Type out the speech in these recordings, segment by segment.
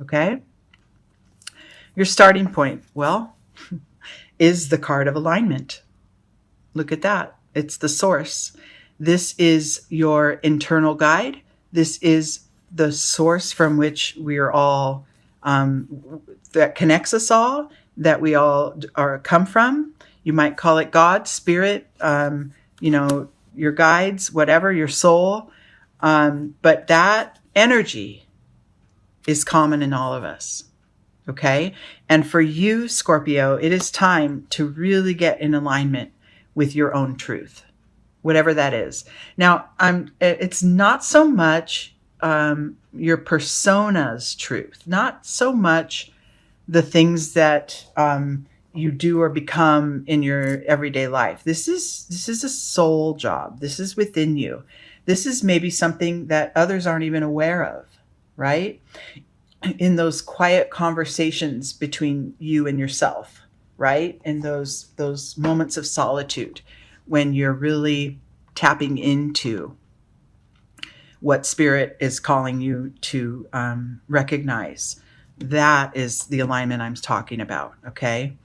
Okay? Your starting point, well, is the card of alignment. Look at that. It's the source. This is your internal guide. This is the source from which we are all, that connects us all, that we all are come from. You might call it God, spirit, your guides, whatever, your soul. But that energy is common in all of us. Okay? And for you, Scorpio, it is time to really get in alignment with your own truth, whatever that is. Now, it's not so much your persona's truth, not so much the things that you do or become in your everyday life. This is a soul job. This is within you. This is maybe something that others aren't even aware of, right? In those quiet conversations between you and yourself, right? In those moments of solitude when you're really tapping into what spirit is calling you to recognize. That is the alignment I'm talking about, okay?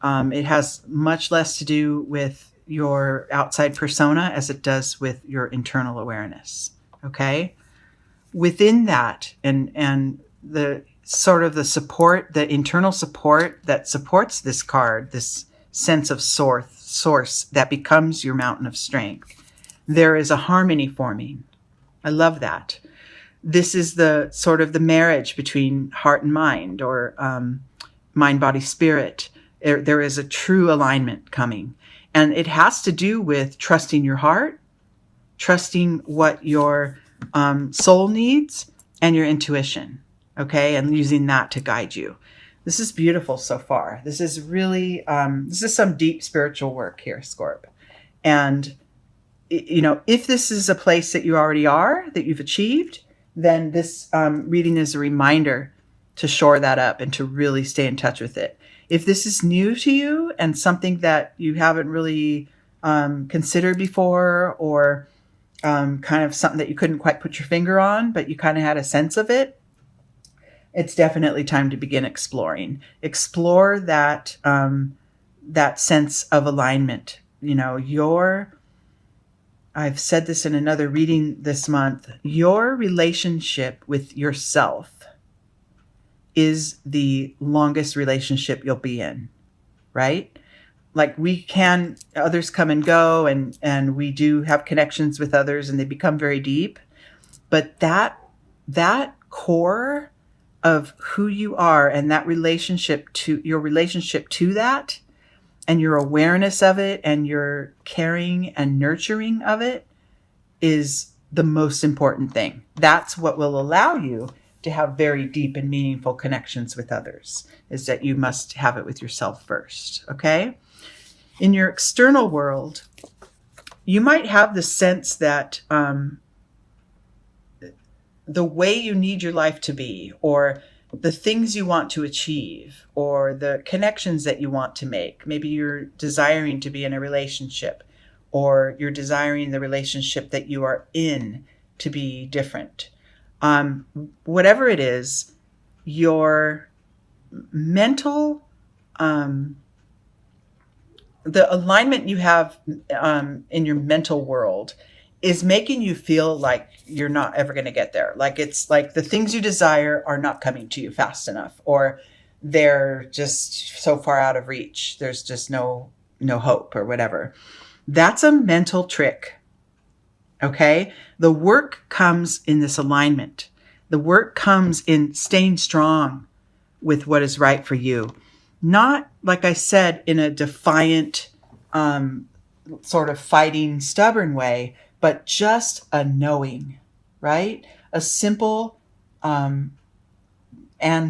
It has much less to do with your outside persona as it does with your internal awareness, okay? Within that, and the sort of the support, the internal support that supports this card, this sense of source that becomes your mountain of strength, there is a harmony forming. I love that. This is the sort of the marriage between heart and mind, or mind, body, spirit. There is a true alignment coming. And it has to do with trusting your heart, trusting what your soul needs, and your intuition. Okay? And using that to guide you. This is beautiful so far. This is really, this is some deep spiritual work here, Scorp. And, if this is a place that you already are, that you've achieved, then this reading is a reminder to shore that up and to really stay in touch with it. If this is new to you and something that you haven't really considered before, or kind of something that you couldn't quite put your finger on, but you kind of had a sense of it, it's definitely time to begin exploring. Explore that that sense of alignment. I've said this in another reading this month, your relationship with yourself is the longest relationship you'll be in, right? Like others come and go, and we do have connections with others and they become very deep. But that core of who you are, and that relationship to that, and your awareness of it, and your caring and nurturing of it, is the most important thing. That's what will allow you to have very deep and meaningful connections with others, is that you must have it with yourself first, okay? In your external world, you might have the sense that the way you need your life to be, or the things you want to achieve, or the connections that you want to make. Maybe you're desiring to be in a relationship, or you're desiring the relationship that you are in to be different. Whatever it is, your mental, the alignment you have in your mental world is making you feel like you're not ever going to get there. Like it's like the things you desire are not coming to you fast enough, or they're just so far out of reach. There's just no hope or whatever. That's a mental trick. Okay? The work comes in this alignment. The work comes in staying strong with what is right for you. Not, like I said, in a defiant, sort of fighting, stubborn way, but just a knowing, right? A simple and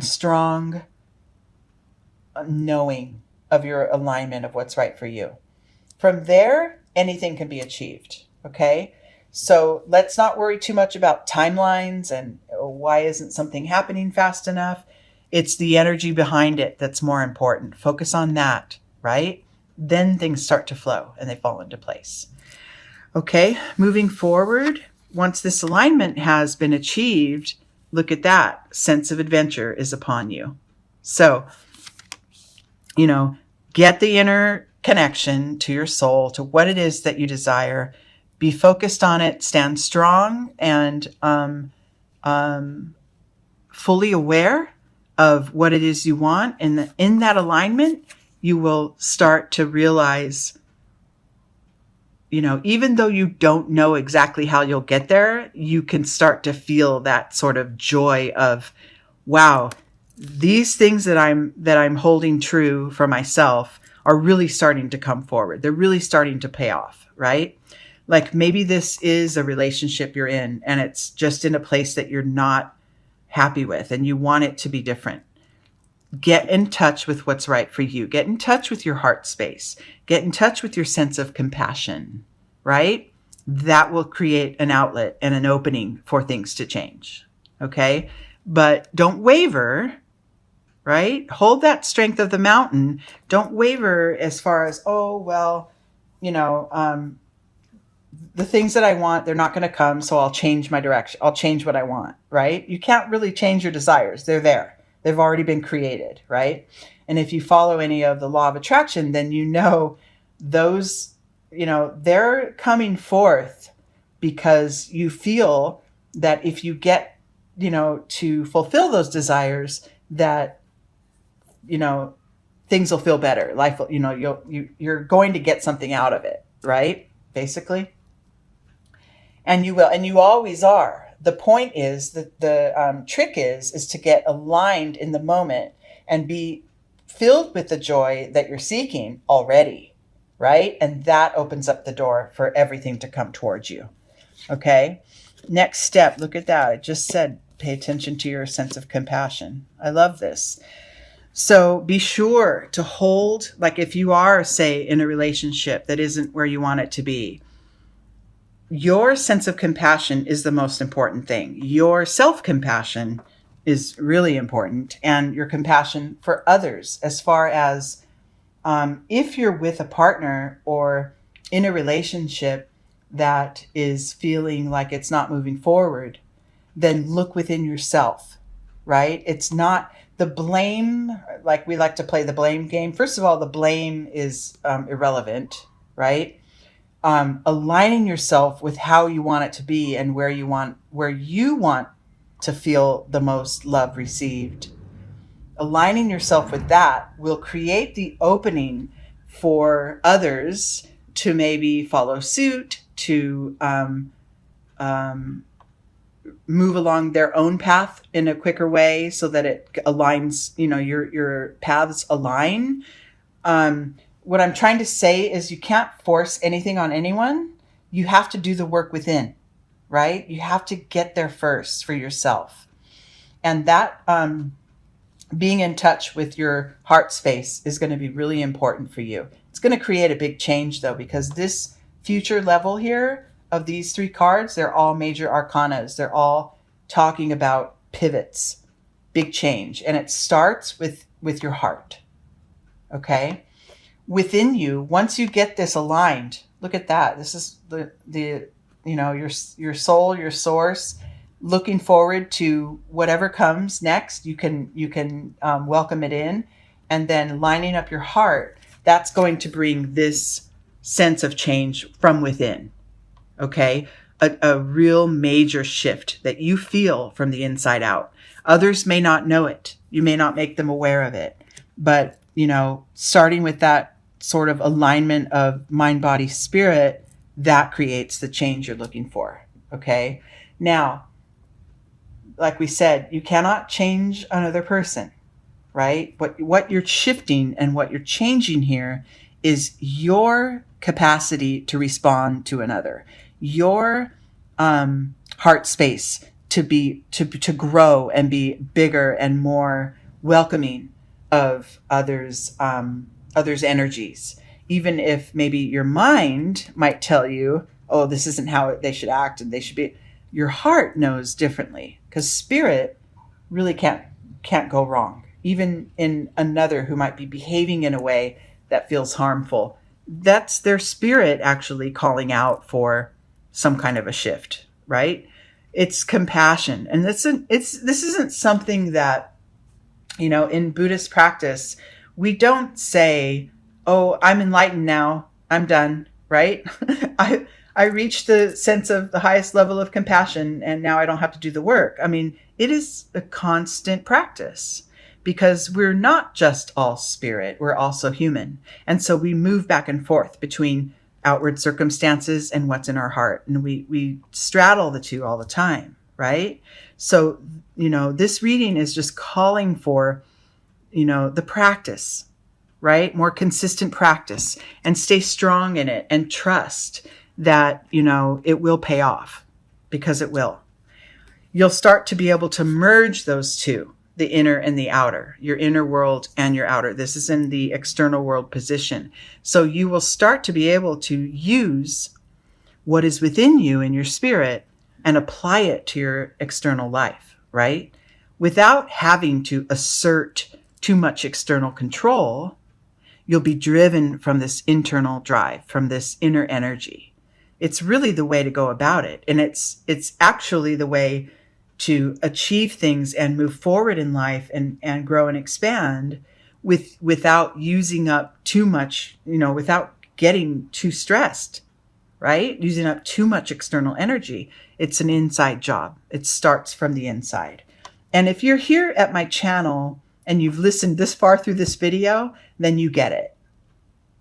strong knowing of your alignment of what's right for you. From there, anything can be achieved, okay? So let's not worry too much about timelines and why isn't something happening fast enough. It's the energy behind it that's more important. Focus on that, right? Then things start to flow and they fall into place. Okay, moving forward, once this alignment has been achieved, look at that. Sense of adventure is upon you. So, get the inner connection to your soul, to what it is that you desire. Be focused on it, stand strong, and fully aware of what it is you want. And in that alignment, you will start to realize, even though you don't know exactly how you'll get there, you can start to feel that sort of joy of, wow, these things that I'm holding true for myself are really starting to come forward. They're really starting to pay off, right? Like maybe this is a relationship you're in and it's just in a place that you're not happy with and you want it to be different. Get in touch with what's right for you. Get in touch with your heart space. Get in touch with your sense of compassion, right? That will create an outlet and an opening for things to change, okay? But don't waver, right? Hold that strength of the mountain. Don't waver as far as, the things that I want, they're not going to come, so I'll change my direction. I'll change what I want, right? You can't really change your desires. They're there. They've already been created, right? And if you follow any of the law of attraction, then those, they're coming forth because you feel that if you get, to fulfill those desires, that, things will feel better. Life, you're going to get something out of it, right? Basically. And you will, and you always are. The point is that the trick is to get aligned in the moment and be filled with the joy that you're seeking already, right? And that opens up the door for everything to come towards you. Okay. Next step. Look at that. I just said, pay attention to your sense of compassion. I love this. So be sure to hold, like if you are, say, in a relationship that isn't where you want it to be, your sense of compassion is the most important thing. Your self-compassion is really important, and your compassion for others, as far as if you're with a partner or in a relationship that is feeling like it's not moving forward, then look within yourself, right? It's not the blame, like we like to play the blame game. First of all, the blame is irrelevant, right? Aligning yourself with how you want it to be and where you want to feel the most love received. Aligning yourself with that will create the opening for others to maybe follow suit, to move along their own path in a quicker way so that it aligns, your paths align. What I'm trying to say is you can't force anything on anyone. You have to do the work within, right? You have to get there first for yourself. And that being in touch with your heart space is going to be really important for you. It's going to create a big change, though, because this future level here of these 3 cards, they're all major arcanas. They're all talking about pivots, big change. And it starts with your heart, okay? Within you, once you get this aligned, look at that. This is your soul, your source, looking forward to whatever comes next. You can welcome it in, and then lining up your heart. That's going to bring this sense of change from within. Okay, a real major shift that you feel from the inside out. Others may not know it. You may not make them aware of it, but starting with that sort of alignment of mind, body, spirit, that creates the change you're looking for. Okay. Now, like we said, you cannot change another person, right? What you're shifting and what you're changing here is your capacity to respond to another, your heart space to grow and be bigger and more welcoming of others' energies. Even if maybe your mind might tell you, oh, this isn't how they should act and they should be. Your heart knows differently, because spirit really can't go wrong. Even in another who might be behaving in a way that feels harmful, that's their spirit actually calling out for some kind of a shift, right? It's compassion. And this isn't something that, in Buddhist practice, we don't say, oh, I'm enlightened now, I'm done, right? I reached the sense of the highest level of compassion and now I don't have to do the work. I mean, it is a constant practice because we're not just all spirit, we're also human. And so we move back and forth between outward circumstances and what's in our heart. And we straddle the two all the time, right? So, this reading is just calling for, the practice, right? More consistent practice, and stay strong in it and trust that, it will pay off, because it will. You'll start to be able to merge those two, the inner and the outer, your inner world and your outer. This is in the external world position. So you will start to be able to use what is within you in your spirit and apply it to your external life, right? Without having to assert too much external control, you'll be driven from this internal drive, from this inner energy. It's really the way to go about it. And it's actually the way to achieve things and move forward in life and grow and expand without using up too much, without getting too stressed, right? Using up too much external energy. It's an inside job. It starts from the inside. And if you're here at my channel and you've listened this far through this video, then you get it,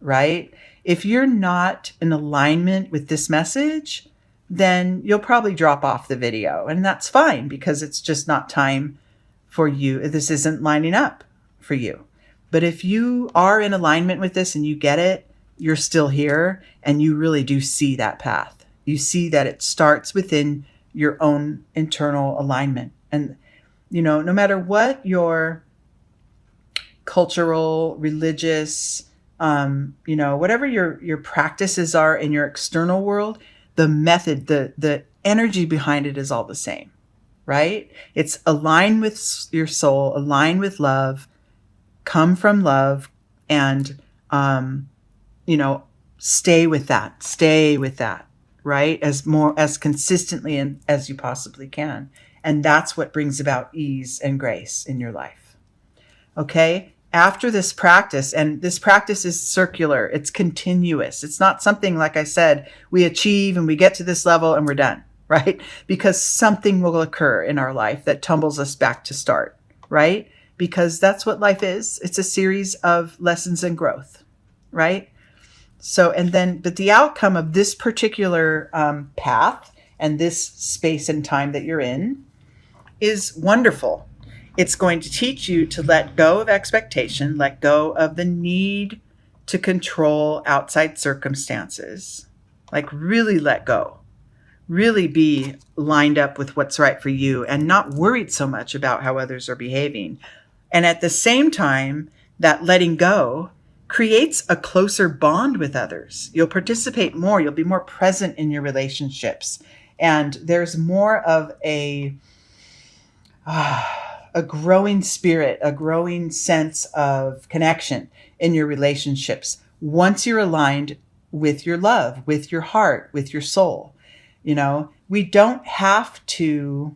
right? If you're not in alignment with this message, then you'll probably drop off the video. And that's fine, because it's just not time for you. This isn't lining up for you. But if you are in alignment with this and you get it, you're still here and you really do see that path. You see that it starts within your own internal alignment. And, no matter what your cultural, religious, whatever your practices are in your external world, the method, the energy behind it is all the same, right? It's align with your soul, align with love, come from love, and, stay with that, right? As consistently and as you possibly can. And that's what brings about ease and grace in your life. Okay? After this practice, and this practice is circular, it's continuous. It's not something, like I said, we achieve and we get to this level and we're done, right? Because something will occur in our life that tumbles us back to start, right? Because that's what life is. It's a series of lessons and growth, right? So, but the outcome of this particular path and this space and time that you're in is wonderful. It's going to teach you to let go of expectation, let go of the need to control outside circumstances, like really let go, really be lined up with what's right for you and not worried so much about how others are behaving. And at the same time, that letting go creates a closer bond with others. You'll participate more. You'll be more present in your relationships. And there's more of a growing spirit, a growing sense of connection in your relationships once you're aligned with your love, with your heart, with your soul. We don't have to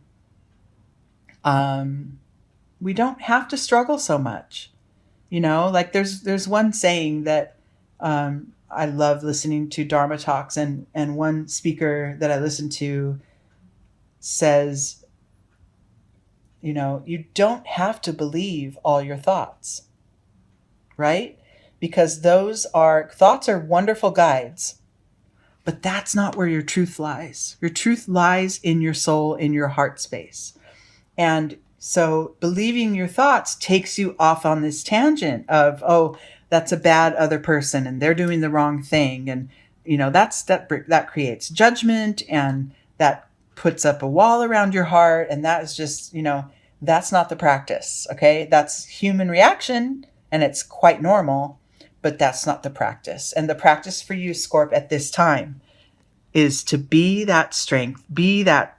struggle so much. Like there's one saying that I love listening to Dharma talks, and one speaker that I listen to says, you don't have to believe all your thoughts, right? Because thoughts are wonderful guides, but that's not where your truth lies. Your truth lies in your soul, in your heart space. And so believing your thoughts takes you off on this tangent of, oh, that's a bad other person and they're doing the wrong thing. And, that creates judgment, and that puts up a wall around your heart. And that is just, that's not the practice. Okay. That's human reaction and it's quite normal, but that's not the practice. And the practice for you, Scorp, at this time is to be that strength, be that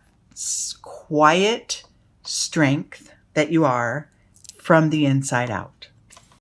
quiet strength that you are from the inside out.